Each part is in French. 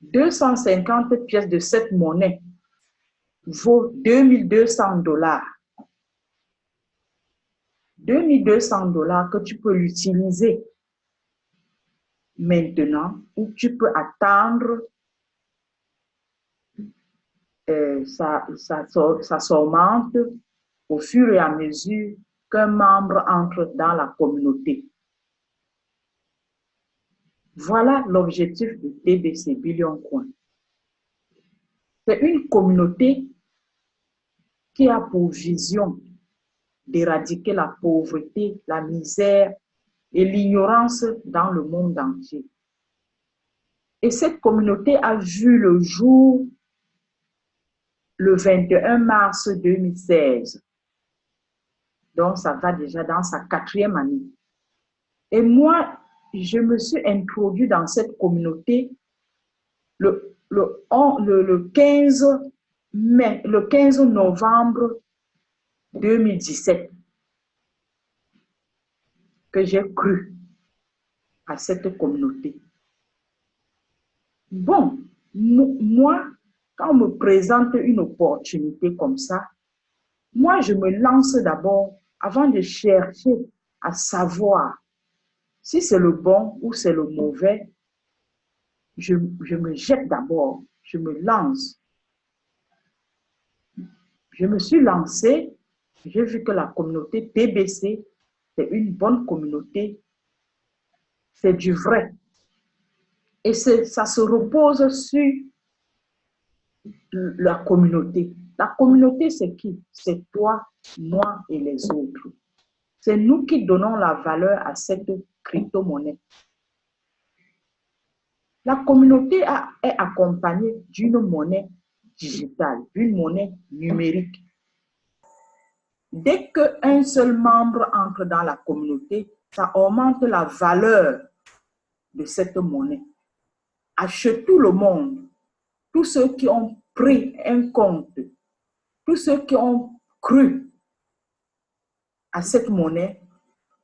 250 pièces de cette monnaie vaut 2200 $. 2200 $ que tu peux l'utiliser maintenant ou tu peux attendre ça s'augmente au fur et à mesure qu'un membre entre dans la communauté. Voilà l'objectif de TBC Billion Coin. C'est une communauté qui a pour vision d'éradiquer la pauvreté, la misère et l'ignorance dans le monde entier. Et cette communauté a vu le jour le 21 mars 2016. Donc, ça va déjà dans sa 4e année. Et moi, je me suis introduit dans cette communauté le 15 novembre 2017, que j'ai cru à cette communauté. Bon, moi, quand on me présente une opportunité comme ça, moi, je me lance d'abord avant de chercher à savoir si c'est le bon ou c'est le mauvais. Je me jette d'abord, je me lance. Je me suis lancée, j'ai vu que la communauté TBC, c'est une bonne communauté, c'est du vrai. Et ça se repose sur la communauté. La communauté, c'est qui? C'est toi, moi et les autres. C'est nous qui donnons la valeur à cette crypto-monnaie. La communauté est accompagnée d'une monnaie digitale, d'une monnaie numérique. Dès qu'un seul membre entre dans la communauté, ça augmente la valeur de cette monnaie. Chez tout le monde, tous ceux qui ont pris un compte, tous ceux qui ont cru à cette monnaie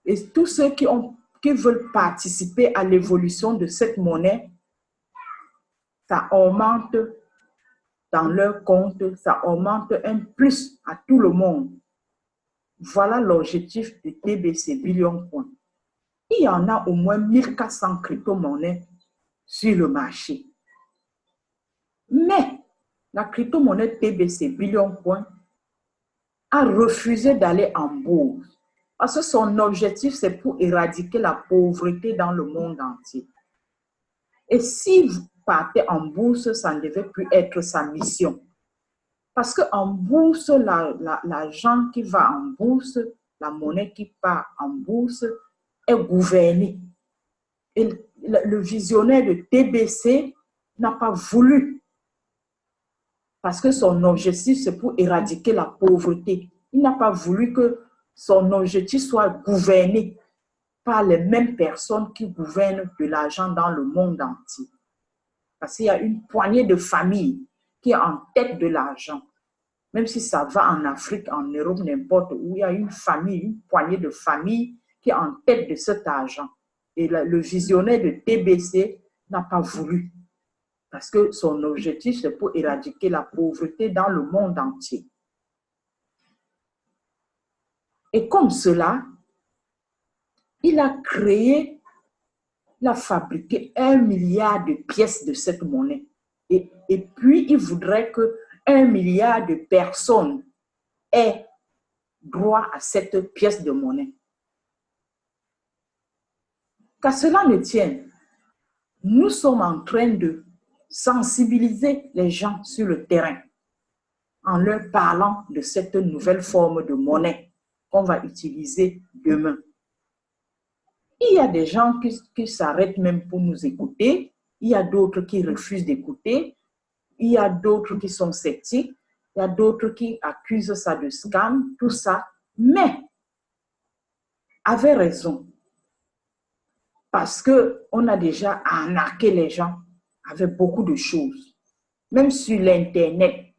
et tous ceux qui veulent participer à l'évolution de cette monnaie, ça augmente dans leur compte, ça augmente un plus à tout le monde. Voilà l'objectif de TBC Billion Coin. Il y en a au moins 1400 crypto-monnaies sur le marché. Mais la crypto-monnaie TBC Billion Coin a refusé d'aller en bourse. Parce que son objectif, c'est pour éradiquer la pauvreté dans le monde entier. Et si vous partez en bourse, ça ne devait plus être sa mission. Parce qu'en bourse, l'argent qui va en bourse, la monnaie qui part en bourse, est gouvernée. Et le visionnaire de TBC n'a pas voulu. Parce que son objectif, c'est pour éradiquer la pauvreté. Il n'a pas voulu que son objectif soit gouverné par les mêmes personnes qui gouvernent de l'argent dans le monde entier. Parce qu'il y a une poignée de familles qui est en tête de l'argent. Même si ça va en Afrique, en Europe, n'importe où, il y a une famille, une poignée de familles qui est en tête de cet argent. Et le visionnaire de TBC n'a pas voulu. Parce que son objectif, c'est pour éradiquer la pauvreté dans le monde entier. Et comme cela, il a fabriqué 1 milliard de pièces de cette monnaie. Et puis, il voudrait que 1 milliard de personnes aient droit à cette pièce de monnaie. Qu'à cela ne tienne, nous sommes en train de sensibiliser les gens sur le terrain en leur parlant de cette nouvelle forme de monnaie qu'on va utiliser demain. Il y a des gens qui s'arrêtent même pour nous écouter, il y a d'autres qui refusent d'écouter, il y a d'autres qui sont sceptiques, il y a d'autres qui accusent ça de scam, tout ça, mais avaient raison. Parce qu'on a déjà arnaqué les gens avec beaucoup de choses. Même sur l'Internet,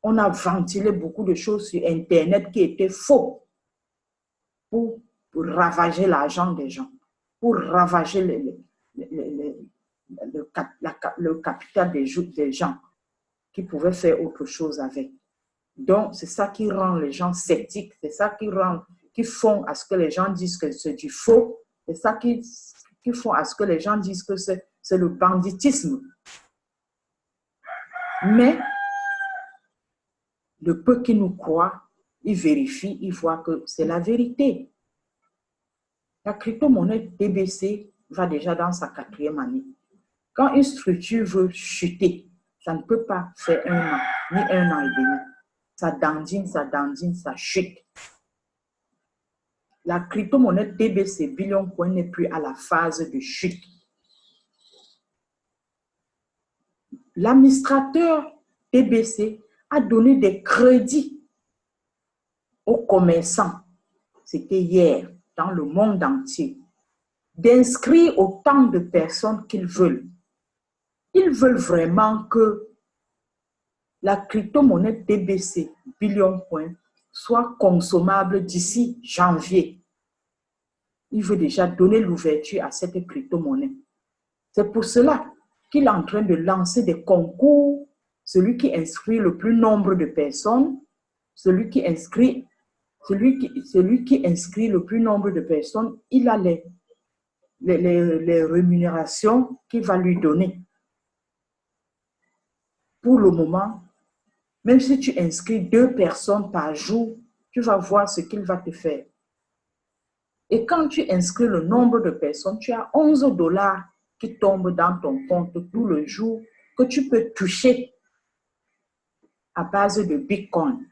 on a ventilé beaucoup de choses sur Internet qui étaient faux pour ravager l'argent des gens, pour ravager le capital des gens qui pouvaient faire autre chose avec. Donc, c'est ça qui rend les gens sceptiques, c'est ça qui font à ce que les gens disent que c'est du faux, c'est ça qui font à ce que les gens disent que c'est le banditisme. Mais le peu qui nous croit, il vérifie, il voit que c'est la vérité. La crypto-monnaie TBC va déjà dans sa 4e année. Quand une structure veut chuter, ça ne peut pas faire 1 an, ni 1 an et demi. Ça dandine, ça chute. La crypto-monnaie TBC Billion Coin n'est plus à la phase de chute. L'administrateur TBC a donné des crédits aux commerçants, c'était hier, dans le monde entier, d'inscrire autant de personnes qu'ils veulent. Ils veulent vraiment que la crypto-monnaie TBC Billion Coin soit consommable d'ici janvier. Il veut déjà donner l'ouverture à cette crypto-monnaie. C'est pour cela qu'il est en train de lancer des concours. Celui qui inscrit le plus nombre de personnes, celui qui inscrit le plus nombre de personnes, il a les rémunérations qu'il va lui donner. Pour le moment, même si tu inscris 2 personnes par jour, tu vas voir ce qu'il va te faire. Et quand tu inscris le nombre de personnes, tu as 11 $ qui tombent dans ton compte tout le jour que tu peux toucher à base de Bitcoin.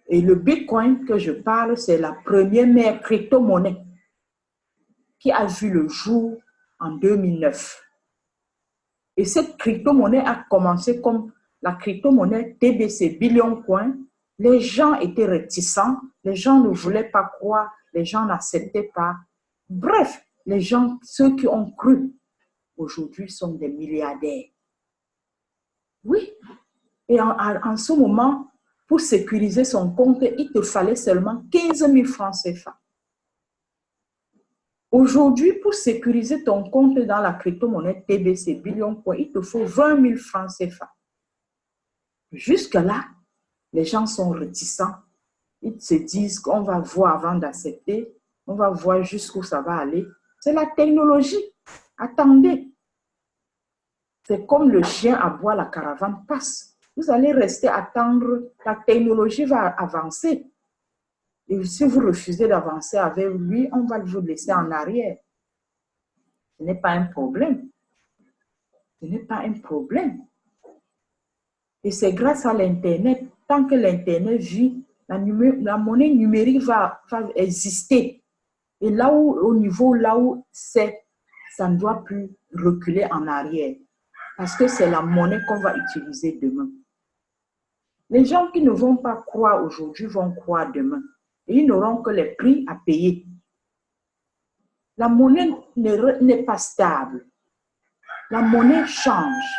Et le Bitcoin que je parle, c'est la première crypto-monnaie qui a vu le jour en 2009. Et cette crypto-monnaie a commencé comme la crypto-monnaie TBC Billion Coin. Les gens étaient réticents, les gens ne voulaient pas croire, les gens n'acceptaient pas. Bref, les gens, ceux qui ont cru, aujourd'hui sont des milliardaires. Oui, et en ce moment, pour sécuriser son compte, il te fallait seulement 15 000 francs CFA. Aujourd'hui, pour sécuriser ton compte dans la crypto-monnaie TBC Billion Coin, il te faut 20 000 francs CFA. Jusque-là, les gens sont réticents. Ils se disent qu'on va voir avant d'accepter, on va voir jusqu'où ça va aller. C'est la technologie. Attendez. C'est comme le chien aboie, la caravane passe. Vous allez rester attendre, la technologie va avancer. Et si vous refusez d'avancer avec lui, on va vous laisser en arrière. Ce n'est pas un problème. Ce n'est pas un problème. Et c'est grâce à l'Internet. Tant que l'Internet vit, la monnaie numérique va exister. Et là où, au niveau là où c'est, ça ne doit plus reculer en arrière. Parce que c'est la monnaie qu'on va utiliser demain. Les gens qui ne vont pas croire aujourd'hui vont croire demain. Et ils n'auront que les prix à payer. La monnaie n'est pas stable. La monnaie change.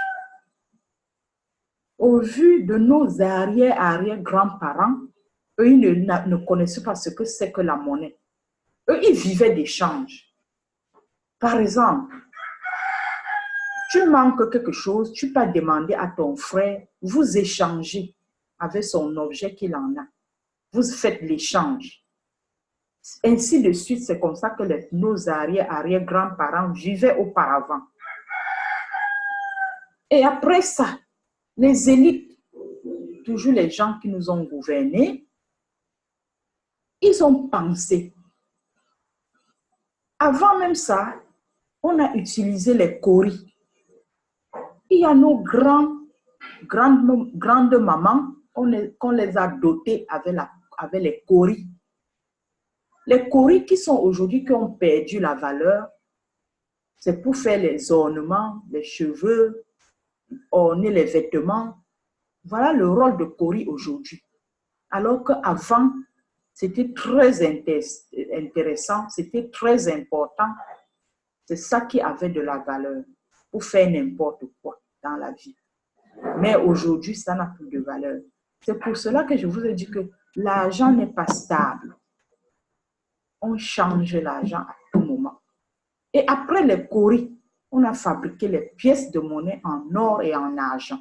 Au vu de nos arrière-grands-parents, eux, ils ne connaissaient pas ce que c'est que la monnaie. Eux, ils vivaient d'échanges. Par exemple, tu manques quelque chose, tu peux demander à ton frère, vous échangez avec son objet qu'il en a. Vous faites l'échange. Ainsi de suite, c'est comme ça que nos arrière-grands-parents vivaient auparavant. Et après ça, les élites, toujours les gens qui nous ont gouvernés, ils ont pensé. Avant même ça, on a utilisé les coris. Il y a nos grandes mamans qu'on les a dotées avec les coris. Les coris qui sont aujourd'hui, qui ont perdu la valeur, c'est pour faire les ornements, les cheveux, orner les vêtements. Voilà le rôle de cori aujourd'hui. Alors qu'avant, c'était très intéressant, c'était très important. C'est ça qui avait de la valeur pour faire n'importe quoi dans la vie. Mais aujourd'hui, ça n'a plus de valeur. C'est pour cela que je vous ai dit que l'argent n'est pas stable. On change l'argent à tout moment. Et après les coris, On a fabriqué les pièces de monnaie en or et en argent.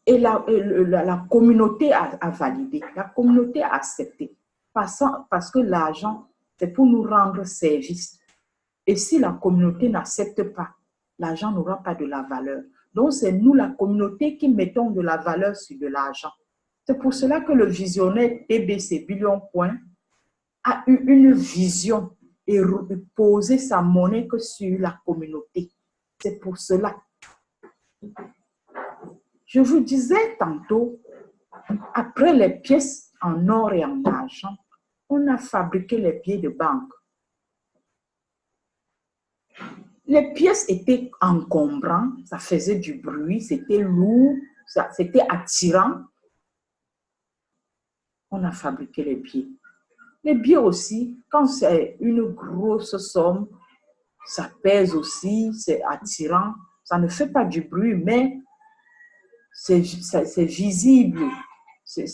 Et la communauté a validé, la communauté a accepté. Parce que l'argent, c'est pour nous rendre service. Et si la communauté n'accepte pas, l'argent n'aura pas de la valeur. Donc, c'est nous, la communauté, qui mettons de la valeur sur de l'argent. C'est pour cela que le visionnaire TBC Billion Point a eu une vision et posé sa monnaie que sur la communauté. C'est pour cela. Je vous disais tantôt, après les pièces en or et en argent, on a fabriqué les billets de banque. Les pièces étaient encombrantes, ça faisait du bruit, c'était lourd, c'était attirant. On a fabriqué les billets. Les billets aussi, quand c'est une grosse somme, ça pèse aussi, c'est attirant. Ça ne fait pas du bruit, mais c'est visible. C'est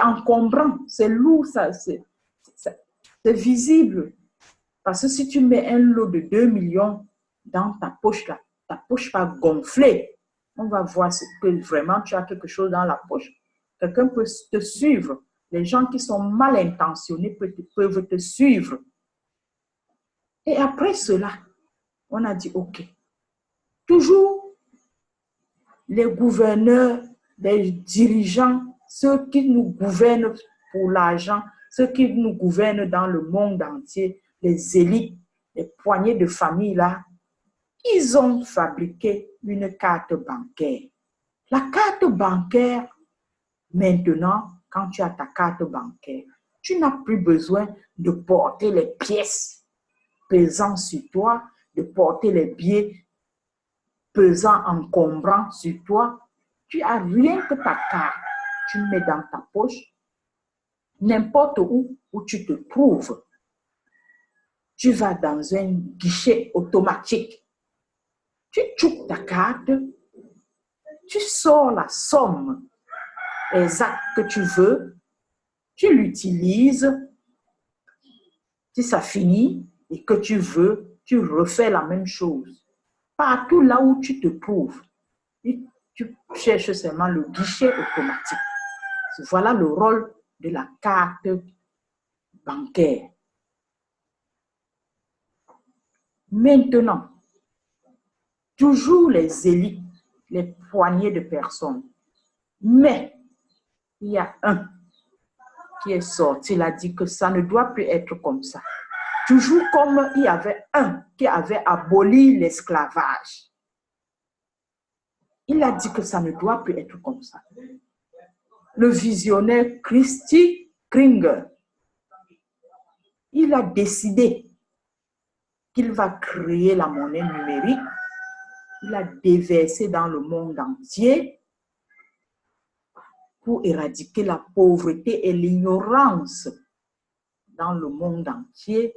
encombrant, c'est lourd, c'est visible. Parce que si tu mets un lot de 2 millions dans ta poche, là, ta poche va gonfler. On va voir que vraiment tu as quelque chose dans la poche. Quelqu'un peut te suivre. Les gens qui sont mal intentionnés peuvent te suivre. Et après cela, on a dit, OK, toujours les gouverneurs, les dirigeants, ceux qui nous gouvernent pour l'argent, ceux qui nous gouvernent dans le monde entier, les élites, les poignées de famille là, ils ont fabriqué une carte bancaire. La carte bancaire, maintenant, quand tu as ta carte bancaire, tu n'as plus besoin de porter les pièces pesant sur toi, de porter les billets pesant, encombrant sur toi. Tu as rien que ta carte. Tu mets dans ta poche, n'importe où tu te trouves. Tu vas dans un guichet automatique. Tu choupes ta carte, tu sors la somme exacte que tu veux, tu l'utilises. Si ça finit et que tu veux, tu refais la même chose. Partout là où tu te trouves, tu cherches seulement le guichet automatique. Voilà le rôle de la carte bancaire. Maintenant, toujours les élites, les poignées de personnes. Mais il y a un qui est sorti, il a dit que ça ne doit plus être comme ça. Toujours comme il y avait un qui avait aboli l'esclavage. Il a dit que ça ne doit plus être comme ça. Le visionnaire Christy Kringer, il a décidé qu'il va créer la monnaie numérique. Il a déversé dans le monde entier pour éradiquer la pauvreté et l'ignorance dans le monde entier.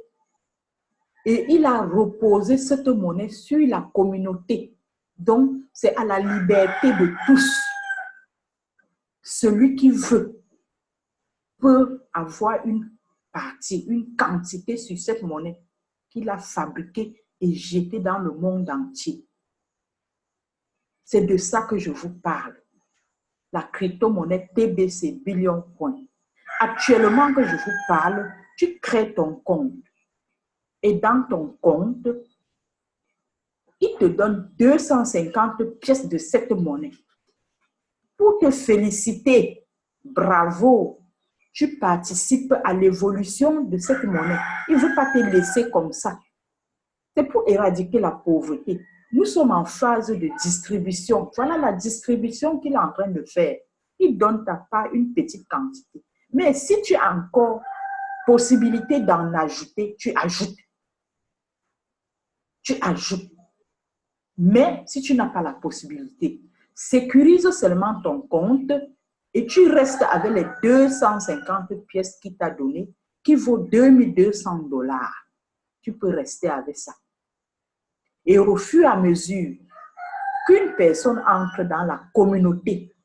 Et il a reposé cette monnaie sur la communauté. Donc, c'est à la liberté de tous. Celui qui veut peut avoir une partie, une quantité sur cette monnaie qu'il a fabriquée et jetée dans le monde entier. C'est de ça que je vous parle. La crypto-monnaie TBC Billion Point. Actuellement que je vous parle, tu crées ton compte. Et dans ton compte, il te donne 250 pièces de cette monnaie. Pour te féliciter, bravo, tu participes à l'évolution de cette monnaie. Il ne veut pas te laisser comme ça. C'est pour éradiquer la pauvreté. Nous sommes en phase de distribution. Voilà la distribution qu'il est en train de faire. Il donne ta part une petite quantité. Mais si tu as encore possibilité d'en ajouter, tu ajoutes. Tu ajoutes. Mais si tu n'as pas la possibilité, sécurise seulement ton compte et tu restes avec les 250 pièces qu'il t'a données, qui vaut 2200 $. Tu peux rester avec ça. Et au fur et à mesure qu'une personne entre dans la communauté,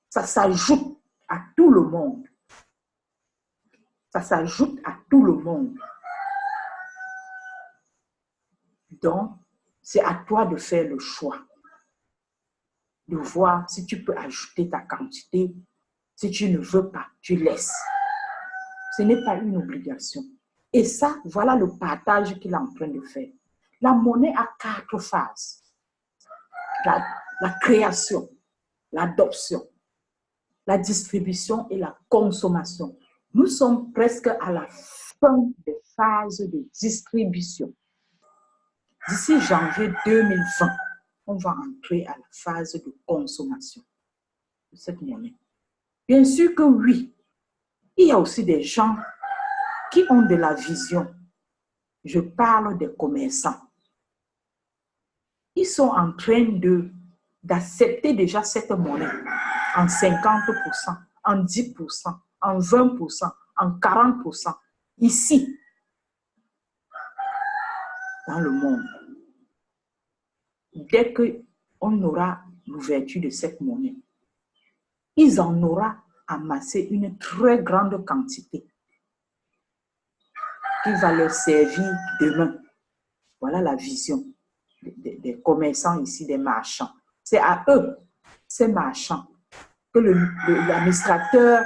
ça s'ajoute à tout le monde. Ça s'ajoute à tout le monde. Donc, c'est à toi de faire le choix, de voir si tu peux ajouter ta quantité. Si tu ne veux pas, tu laisses. Ce n'est pas une obligation. Et ça, voilà le partage qu'il est en train de faire. La monnaie a 4 phases. La création, l'adoption, la distribution et la consommation. Nous sommes presque à la fin des phases de distribution. D'ici janvier 2020, on va entrer à la phase de consommation de cette monnaie. Bien sûr que oui, il y a aussi des gens qui ont de la vision. Je parle des commerçants. Ils sont en train d'accepter déjà cette monnaie en 50%, en 10%, en 20%, en 40%, ici, dans le monde. Dès qu'on aura l'ouverture de cette monnaie, ils en auront amassé une très grande quantité qui va leur servir demain. Voilà la vision des commerçants ici, des marchands. C'est à eux, ces marchands, que l'administrateur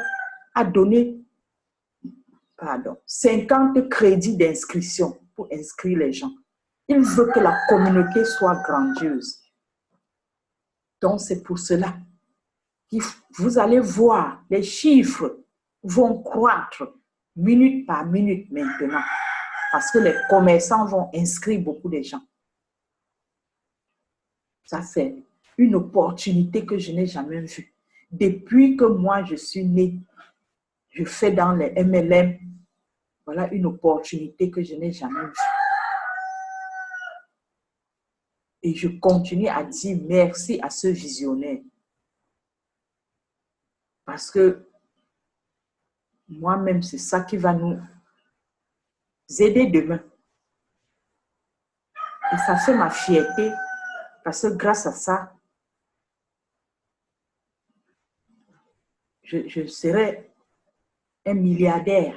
a donné 50 crédits d'inscription pour inscrire les gens. Il veut que la communauté soit grandiose. Donc, c'est pour cela que vous allez voir, les chiffres vont croître minute par minute maintenant, parce que les commerçants vont inscrire beaucoup de gens. Ça, c'est une opportunité que je n'ai jamais vue. Depuis que moi, je suis née, je fais dans les MLM. Voilà une opportunité que je n'ai jamais vue. Et je continue à dire merci à ce visionnaire. Parce que moi-même, c'est ça qui va nous aider demain. Et ça fait ma fierté, parce que grâce à ça, je serai un milliardaire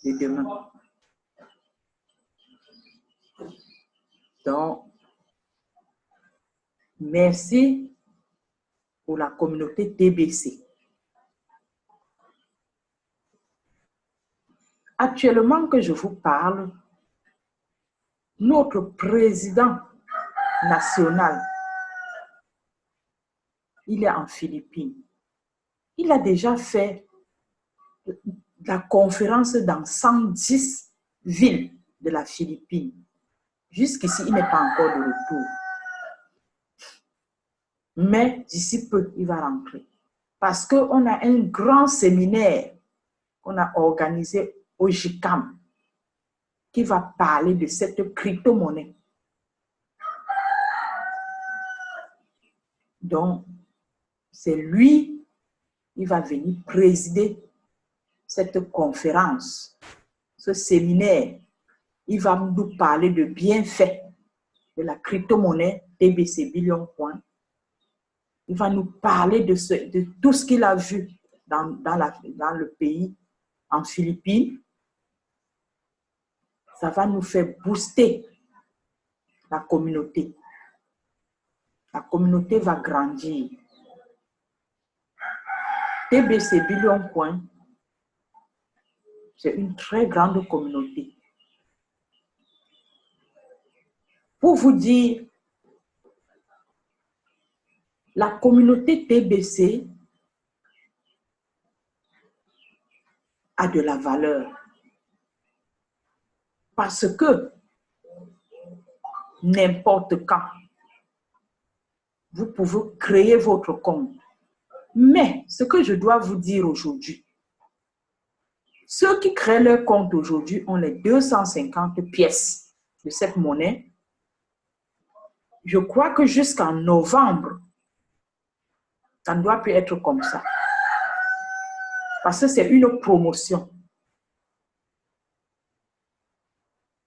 de demain. Donc, merci pour la communauté TBC. Actuellement que je vous parle, notre président national, il est en Philippines. Il a déjà fait la conférence dans 110 villes de la Philippine. Jusqu'ici, il n'est pas encore de retour. Mais d'ici peu, il va rentrer. Parce qu'on a un grand séminaire qu'on a organisé au JICAM qui va parler de cette crypto-monnaie. Donc, c'est lui, il va venir présider cette conférence, ce séminaire. Il va nous parler de bienfaits de la crypto-monnaie TBC Billion Coin. Il va nous parler de tout ce qu'il a vu dans le pays, en Philippines. Ça va nous faire booster la communauté. La communauté va grandir. TBC Billion Coin, c'est une très grande communauté. Pour vous dire, la communauté TBC a de la valeur. Parce que n'importe quand, vous pouvez créer votre compte. Mais ce que je dois vous dire aujourd'hui, ceux qui créent leur compte aujourd'hui ont les 250 pièces de cette monnaie. Je crois que jusqu'en novembre, ça ne doit plus être comme ça. Parce que c'est une promotion.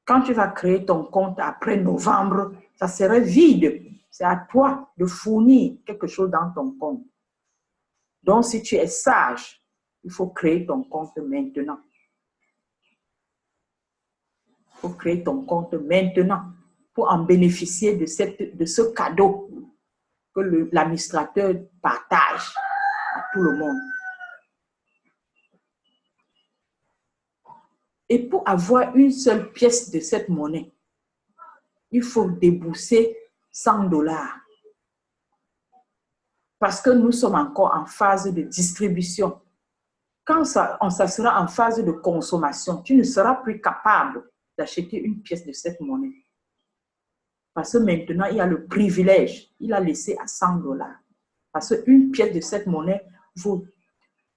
Quand tu vas créer ton compte après novembre, ça serait vide. C'est à toi de fournir quelque chose dans ton compte. Donc, si tu es sage, il faut créer ton compte maintenant. Il faut créer ton compte maintenant pour en bénéficier de ce cadeau que l'administrateur partage à tout le monde. Et pour avoir une seule pièce de cette monnaie, il faut débourser 100 $. Parce que nous sommes encore en phase de distribution. Quand ça sera en phase de consommation, tu ne seras plus capable d'acheter une pièce de cette monnaie. Parce que maintenant, il y a le privilège. Il a laissé à 100 $. Parce qu'une pièce de cette monnaie vaut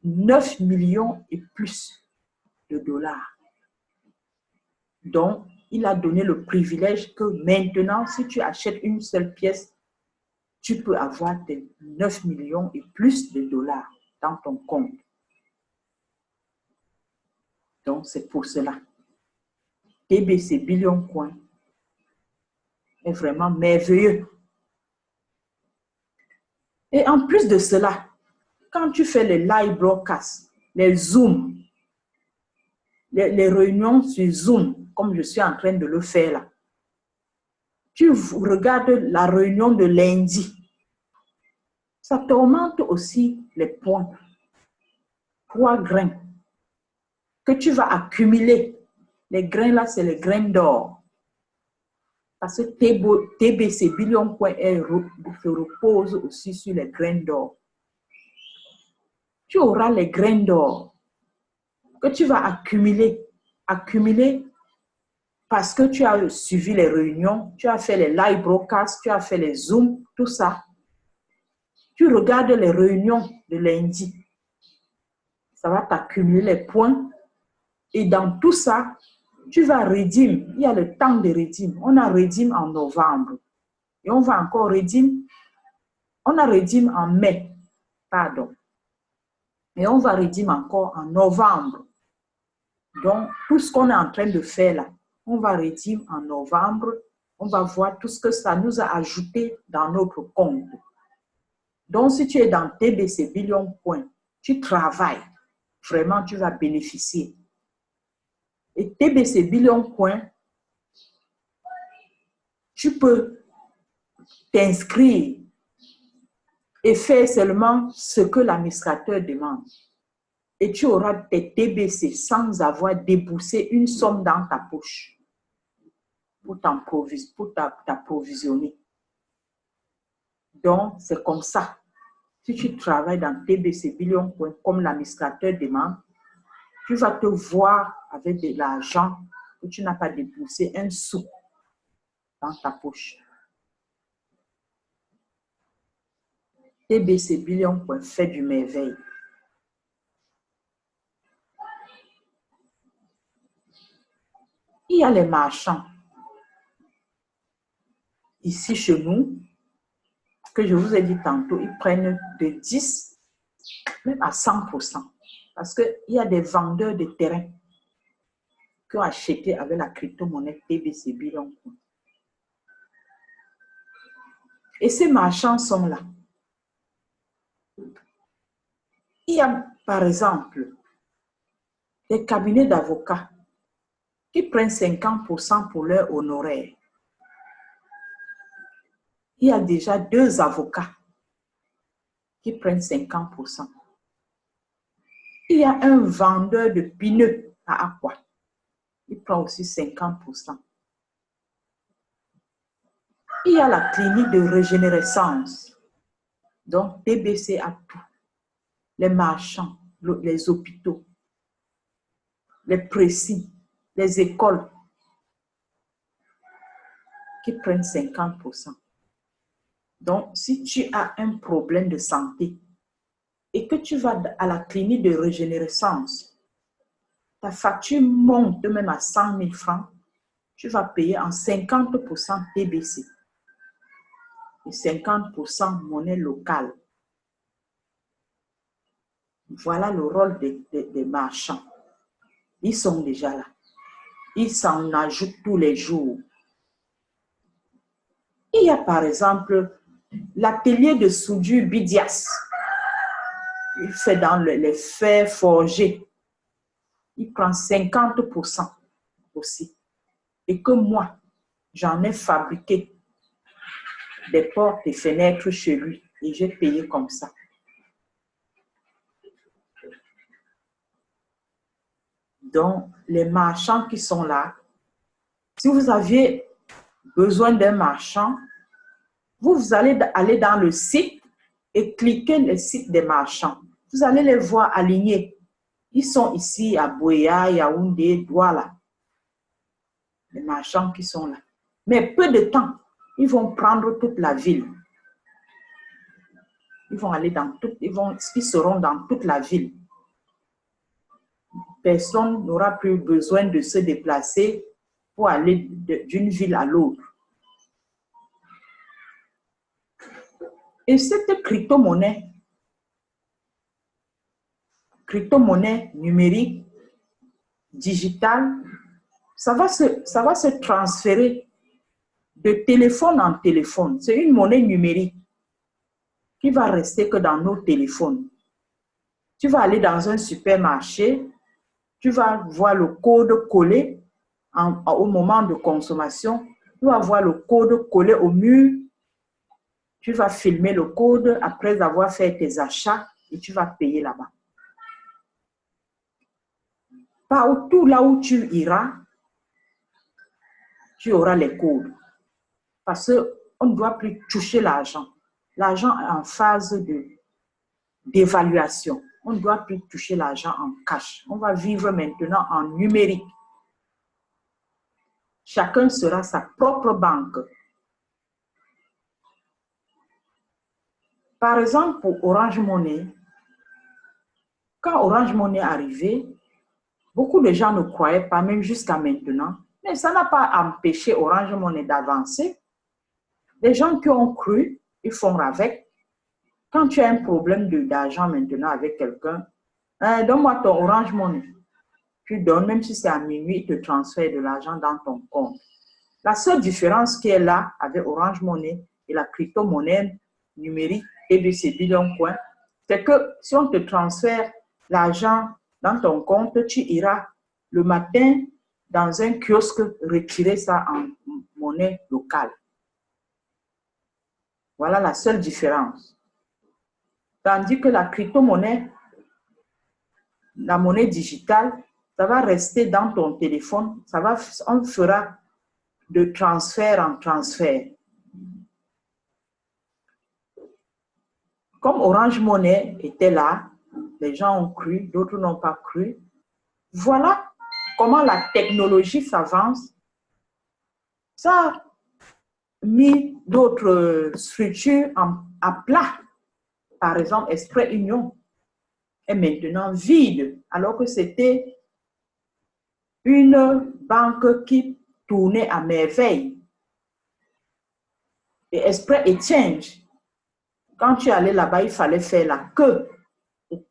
9 millions et plus de dollars. Donc, il a donné le privilège que maintenant, si tu achètes une seule pièce, tu peux avoir tes 9 millions et plus de dollars dans ton compte. Donc, c'est pour cela. TBC Billion Coin est vraiment merveilleux. Et en plus de cela, quand tu fais les live broadcasts, les Zooms, les réunions sur Zoom, comme je suis en train de le faire là, tu regardes la réunion de lundi, ça t'augmente aussi les points. 3 grains que tu vas accumuler. Les grains là, c'est les grains d'or. Parce que TBC Billion Coin se repose aussi sur les grains d'or. Tu auras les grains d'or que tu vas accumuler parce que tu as suivi les réunions, tu as fait les live broadcasts, tu as fait les Zooms, tout ça. Tu regardes les réunions de lundi. Ça va t'accumuler les points. Et dans tout ça, tu vas redeem. Il y a le temps de redeem. On a redeem en novembre. Et on va encore redeem. On a redeem en mai. Pardon. Et on va redeem encore en novembre. Donc, tout ce qu'on est en train de faire là, on va redeem en novembre. On va voir tout ce que ça nous a ajouté dans notre compte. Donc, si tu es dans TBC Billion Coin, tu travailles. Vraiment, tu vas bénéficier. Et TBC Billion Coin, tu peux t'inscrire et faire seulement ce que l'administrateur demande. Et tu auras tes TBC sans avoir déboursé une somme dans ta poche pour t'approvisionner. Donc, c'est comme ça. Si tu travailles dans TBC Billion Coin comme l'administrateur demande, tu vas te voir avec de l'argent que tu n'as pas déboursé un sou dans ta poche. TBC Billion Coin fait du merveille. Il y a les marchands ici chez nous, que je vous ai dit tantôt, ils prennent de 10 même à 100%. Parce qu'il y a des vendeurs de terrain qui ont acheté avec la crypto-monnaie TBC Billion Coin. Et ces marchands sont là. Il y a, par exemple, des cabinets d'avocats qui prennent 50% pour leur honoraire. Il y a déjà 2 avocats qui prennent 50%. Il y a un vendeur de pneus à Aqua. Il prend aussi 50%. Il y a la clinique de régénérescence. Donc, TBC a tout. Les marchands, les hôpitaux, les précis, les écoles qui prennent 50%. Donc, si tu as un problème de santé et que tu vas à la clinique de régénérescence, ta facture monte même à 100 000 francs, tu vas payer en 50% TBC et 50% monnaie locale. Voilà le rôle des marchands. Ils sont déjà là. Ils s'en ajoutent tous les jours. Il y a par exemple l'atelier de soudure Bidias. Il fait dans les fers forgés. Il prend 50% aussi. et que moi, j'en ai fabriqué des portes et fenêtres chez lui et j'ai payé comme ça. Donc, les marchands qui sont là, si vous aviez besoin d'un marchand, vous allez aller dans le site et cliquer le site des marchands. Vous allez les voir alignés. Ils sont ici à Buea, Yaoundé, Douala. Les marchands qui sont là. Mais peu de temps, ils vont prendre toute la ville. Ils vont aller dans toute, ils seront dans toute la ville. Personne n'aura plus besoin de se déplacer pour aller d'une ville à l'autre. Et cette crypto-monnaie numérique, digitale, ça va se transférer de téléphone en téléphone. C'est une monnaie numérique qui va rester que dans nos téléphones. Tu vas aller dans un supermarché, tu vas voir le code collé au moment de consommation, tu vas voir le code collé au mur, tu vas filmer le code après avoir fait tes achats et tu vas payer là-bas. Partout là où tu iras, tu auras les codes. Parce qu'on ne doit plus toucher l'argent. L'argent est en phase d'évaluation. On ne doit plus toucher l'argent en cash. On va vivre maintenant en numérique. Chacun sera sa propre banque. Par exemple, pour Orange Money, quand Orange Money est arrivé, beaucoup de gens ne croyaient pas, même jusqu'à maintenant, mais ça n'a pas empêché Orange Money d'avancer. Les gens qui ont cru, ils font avec. Quand tu as un problème d'argent maintenant avec quelqu'un, donne-moi ton Orange Money. Tu donnes, même si c'est à minuit, il te transfère de l'argent dans ton compte. La seule différence qui est là avec Orange Money et la crypto-monnaie numérique TBC Billion Coin, c'est que si on te transfère l'argent dans ton compte, tu iras le matin dans un kiosque retirer ça en monnaie locale. Voilà la seule différence. Tandis que la crypto-monnaie, la monnaie digitale, ça va rester dans ton téléphone, on fera de transfert en transfert. Comme Orange Money était là, les gens ont cru, d'autres n'ont pas cru. Voilà comment la technologie s'avance. Ça a mis d'autres structures à plat. Par exemple, Express Union est maintenant vide, alors que c'était une banque qui tournait à merveille. Et Express Exchange, quand tu allais là-bas, il fallait faire la queue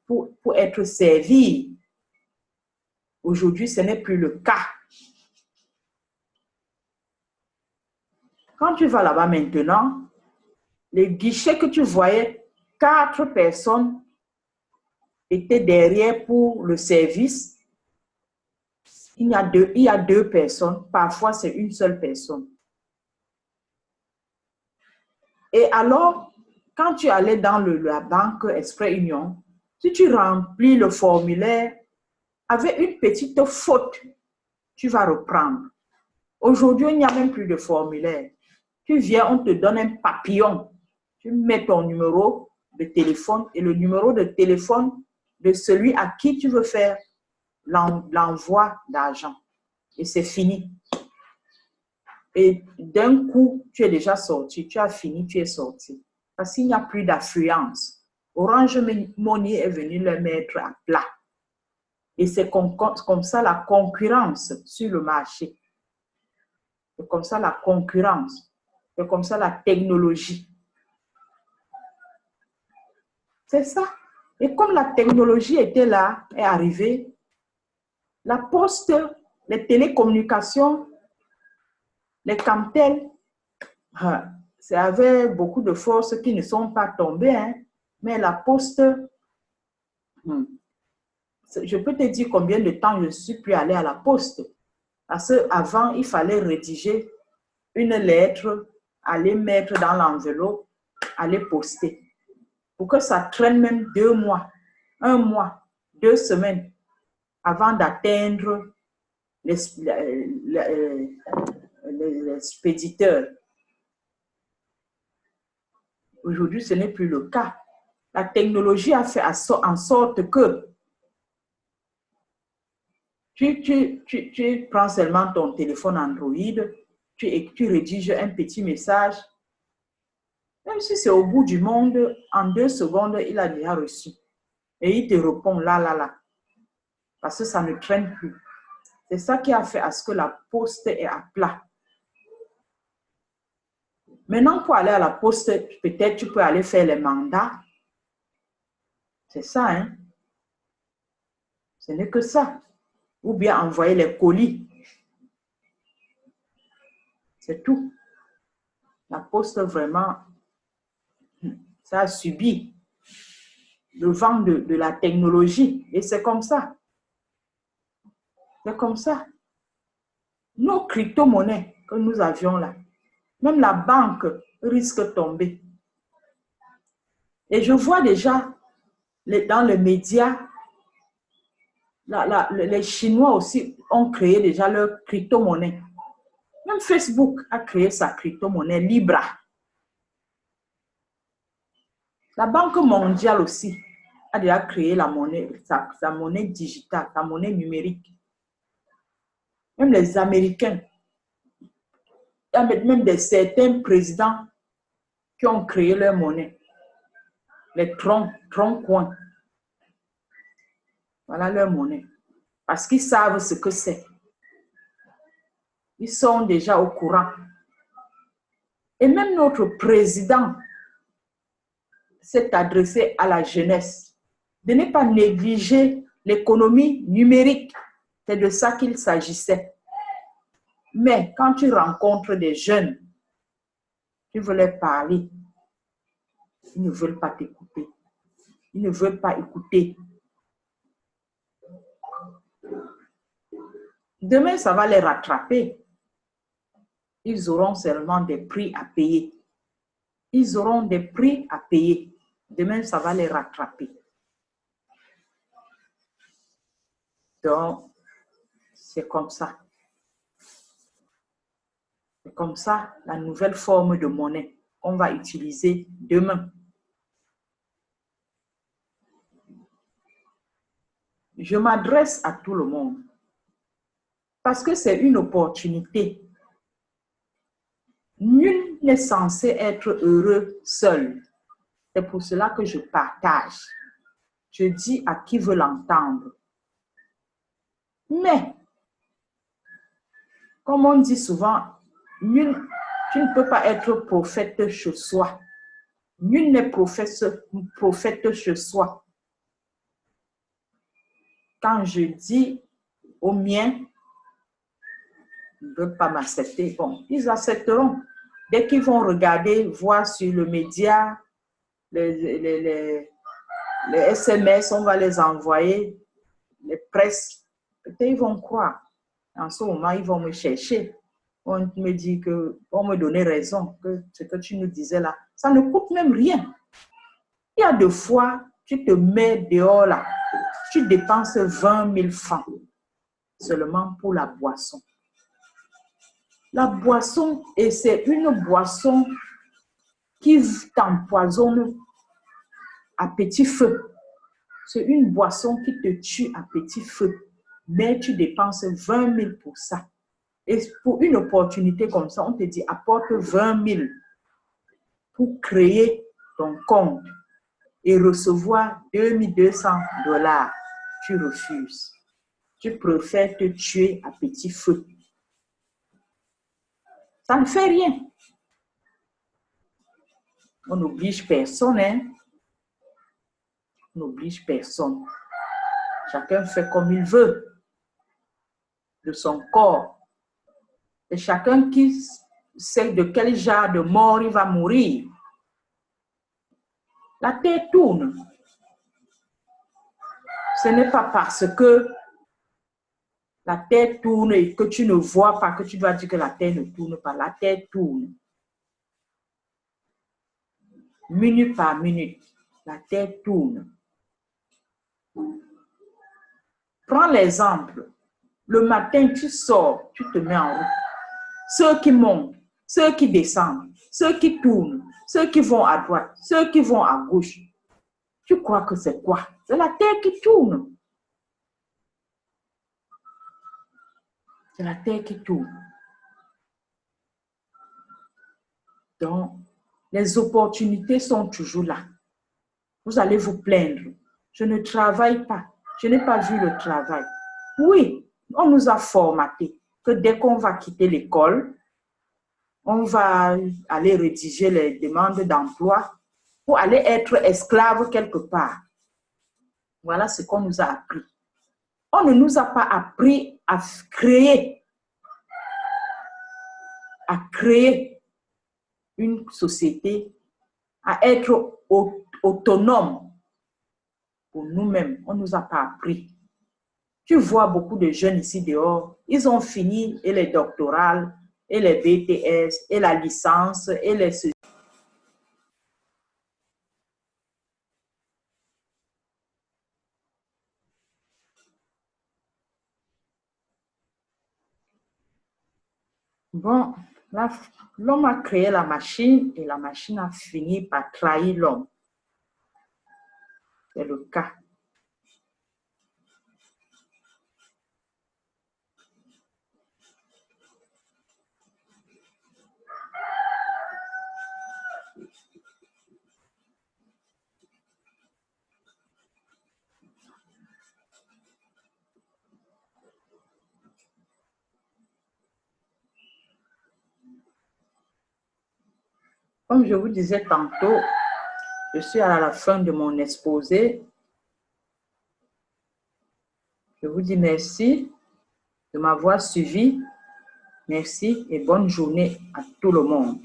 pour être servi. Aujourd'hui, ce n'est plus le cas. Quand tu vas là-bas maintenant, les guichets que tu voyais, 4 personnes étaient derrière pour le service. Il y a deux personnes, parfois c'est une seule personne. Et alors, quand tu allais dans la banque Express Union, si tu remplis le formulaire avec une petite faute, tu vas reprendre. Aujourd'hui, il n'y a même plus de formulaire. Tu viens, on te donne un papillon. Tu mets ton numéro de téléphone et le numéro de téléphone de celui à qui tu veux faire l'envoi d'argent. Et c'est fini. Et d'un coup, tu es déjà sorti. Tu as fini, tu es sorti. Parce qu'il n'y a plus d'affluence. Orange Money est venu le mettre à plat. Et c'est comme ça la concurrence sur le marché. C'est comme ça la concurrence. C'est comme ça la technologie. C'est ça. Et comme la technologie était là, est arrivée, la poste, les télécommunications, les Camtel, c'est avec beaucoup de forces qui ne sont pas tombées, hein, mais la poste, je peux te dire combien de temps je ne suis plus allée à la poste. Parce qu'avant, il fallait rédiger une lettre, aller mettre dans l'enveloppe, aller poster. Pour que ça traîne même 2 mois, 1 mois, 2 semaines avant d'atteindre l'expéditeur. Aujourd'hui, ce n'est plus le cas. La technologie a fait en sorte que tu prends seulement ton téléphone Android, tu rédiges un petit message. Même si c'est au bout du monde, en 2 secondes, il a déjà reçu. Et il te répond là. Parce que ça ne traîne plus. C'est ça qui a fait à ce que la poste est à plat. Maintenant, pour aller à la poste, peut-être tu peux aller faire les mandats. C'est ça, hein? Ce n'est que ça. Ou bien envoyer les colis. C'est tout. La poste, vraiment, ça a subi le vent de la technologie. Et c'est comme ça. C'est comme ça. Nos crypto-monnaies que nous avions là, même la banque risque de tomber. Et je vois déjà dans les médias, les Chinois aussi ont créé déjà leur crypto-monnaie. Même Facebook a créé sa crypto-monnaie Libra. La Banque mondiale aussi a déjà créé la monnaie, sa monnaie digitale, sa monnaie numérique. Même les Américains, il y a même certains présidents qui ont créé leur monnaie. Les troncs-coins. Voilà leur monnaie. Parce qu'ils savent ce que c'est. Ils sont déjà au courant. Et même notre président s'est adressé à la jeunesse de ne pas négliger l'économie numérique. C'est de ça qu'il s'agissait. Mais quand tu rencontres des jeunes, tu veux leur parler, ils ne veulent pas t'écouter. Ils ne veulent pas écouter. Demain, ça va les rattraper. Ils auront seulement des prix à payer. Ils auront des prix à payer. Demain, ça va les rattraper. Donc, c'est comme ça. C'est comme ça la nouvelle forme de monnaie qu'on va utiliser demain. Je m'adresse à tout le monde parce que c'est une opportunité. Nul n'est censé être heureux seul. C'est pour cela que je partage. Je dis à qui veut l'entendre. Mais, comme on dit souvent, tu ne peux pas être prophète chez soi. Nul n'est prophète chez soi. Quand je dis aux miens, ils ne veulent pas m'accepter. Bon, ils accepteront. Dès qu'ils vont regarder, voir sur le média, les SMS, on va les envoyer, les presses, peut-être ils vont croire. En ce moment, ils vont me chercher. On me dit que, on me donner raison, que ce que tu nous disais là, ça ne coûte même rien. Il y a 2 fois, tu te mets dehors là, tu dépenses 20 000 francs seulement pour la boisson. La boisson, et c'est une boisson qui t'empoisonne à petit feu. C'est une boisson qui te tue à petit feu. Mais tu dépenses 20 000 pour ça. Et pour une opportunité comme ça, on te dit apporte 20 000 pour créer ton compte et recevoir 2 200 $. Tu refuses. Tu préfères te tuer à petit feu. Ça ne fait rien. On n'oblige personne, hein? On n'oblige personne. Chacun fait comme il veut de son corps. Et chacun qui sait de quel genre de mort il va mourir. La terre tourne. Ce n'est pas parce que la Terre tourne et que tu ne vois pas, que tu dois dire que la Terre ne tourne pas. La Terre tourne. Minute par minute, la Terre tourne. Prends l'exemple. Le matin, tu sors, tu te mets en route. Ceux qui montent, ceux qui descendent, ceux qui tournent, ceux qui vont à droite, ceux qui vont à gauche. Tu crois que c'est quoi? C'est la Terre qui tourne. C'est la Terre qui tourne. Donc, les opportunités sont toujours là. Vous allez vous plaindre. Je ne travaille pas. Je n'ai pas vu le travail. Oui, on nous a formatés que dès qu'on va quitter l'école, on va aller rédiger les demandes d'emploi pour aller être esclave quelque part. Voilà ce qu'on nous a appris. On ne nous a pas appris à créer une société, à être autonome pour nous-mêmes. On ne nous a pas appris. Tu vois beaucoup de jeunes ici dehors, ils ont fini et les doctorales, et les BTS, et la licence, et les... Bon, l'homme a créé la machine et la machine a fini par trahir l'homme. C'est le cas. Comme je vous disais tantôt, je suis à la fin de mon exposé. Je vous dis merci de m'avoir suivi. Merci et bonne journée à tout le monde.